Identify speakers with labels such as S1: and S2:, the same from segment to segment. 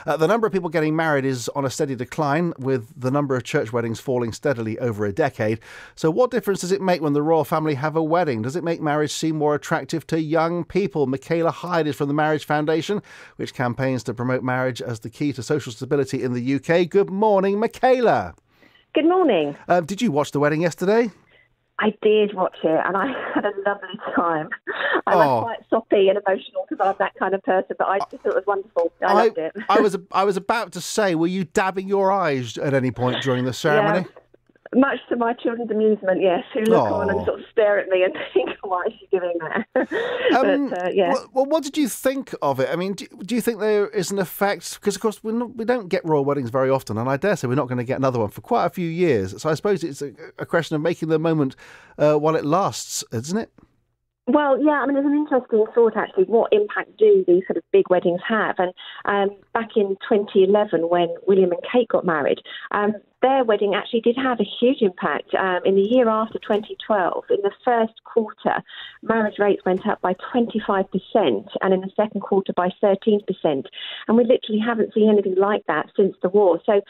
S1: The number of people getting married is on a steady decline, with the number of church weddings falling steadily over a decade. So what difference does it make when the royal family have a wedding? Does it make marriage seem more attractive to young people? Michaela Hyde is from the Marriage Foundation, which campaigns to promote marriage as the key to social stability in the UK. Good morning, Michaela.
S2: Good morning.
S1: Did you watch the wedding yesterday?
S2: I did watch it and I had a lovely time. I was quite soppy and emotional because I'm that kind of person, but I just thought it was wonderful. I loved it.
S1: I was about to say, were you dabbing your eyes at any point during the ceremony?
S2: Yeah. Much to my children's amusement, yes, who look on and sort of stare at me and think, why is she doing that? Yeah.
S1: Well, what did you think of it? I mean, do you think there is an effect? Because, of course, we don't get royal weddings very often, and I dare say we're not going to get another one for quite a few years. So I suppose it's a question of making the moment while it lasts, isn't it?
S2: Well, yeah, I mean, there's an interesting thought, actually. What impact do these sort of big weddings have? And back in 2011, when William and Kate got married, their wedding actually did have a huge impact. In the year after 2012, in the first quarter, marriage rates went up by 25%, and in the second quarter by 13%. And we literally haven't seen anything like that since the war. So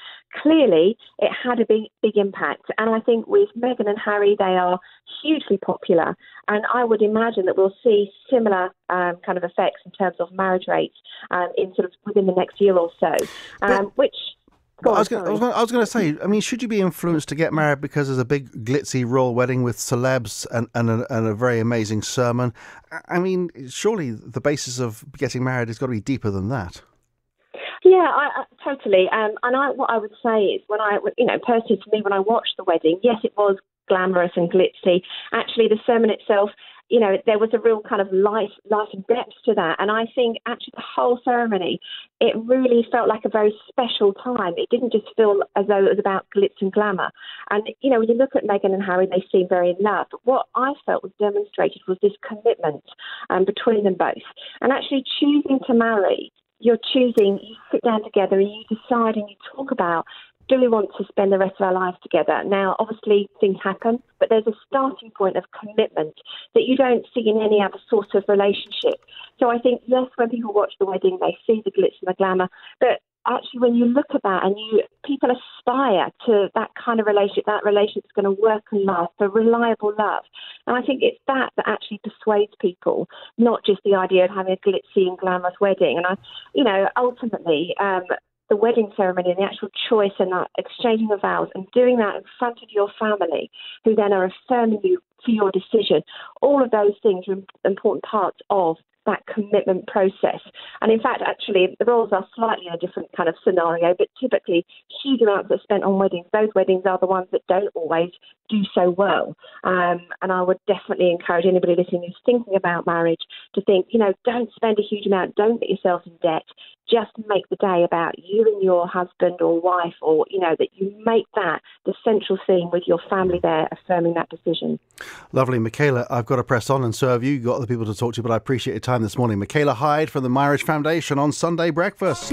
S2: clearly, it had a big impact. And I think with Meghan and Harry, they are hugely popular. And I would imagine that we'll see similar kind of effects in terms of marriage rates in sort of within the next year or so, which...
S1: I was going to say, I mean, should you be influenced to get married because there's a big glitzy royal wedding with celebs and a very amazing sermon? I mean, surely the basis of getting married has got to be deeper than that.
S2: Yeah, totally. What I would say is, personally to me, when I watched the wedding, yes, it was glamorous and glitzy. Actually, the sermon itself, there was a real kind of life and depth to that. And I think actually the whole ceremony, it really felt like a very special time. It didn't just feel as though it was about glitz and glamour. And, when you look at Meghan and Harry, they seem very in love. But what I felt was demonstrated was this commitment between them both. And actually choosing to marry, you sit down together and you decide and you talk about, do we want to spend the rest of our lives together? Now, obviously, things happen, but there's a starting point of commitment that you don't see in any other sort of relationship. So I think, yes, when people watch the wedding, they see the glitz and the glamour, but actually when you look at that and people aspire to that kind of relationship, that relationship's going to work and last, a reliable love. And I think it's that actually persuades people, not just the idea of having a glitzy and glamorous wedding. And ultimately, the wedding ceremony and the actual choice and that exchanging of vows and doing that in front of your family, who then are affirming you for your decision, all of those things are important parts of that commitment process. And in fact, actually, the roles are slightly in a different kind of scenario, but typically huge amounts are spent on weddings. Those weddings are the ones that don't always do so well. And I would definitely encourage anybody listening who's thinking about marriage to think, don't spend a huge amount, don't get yourself in debt. Just make the day about you and your husband or wife, or, that you make that the central theme with your family there, affirming that decision.
S1: Lovely. Michaela, I've got to press on, and so have you. You've got other people to talk to, but I appreciate your time this morning. Michaela Hyde from the Marriage Foundation on Sunday Breakfast.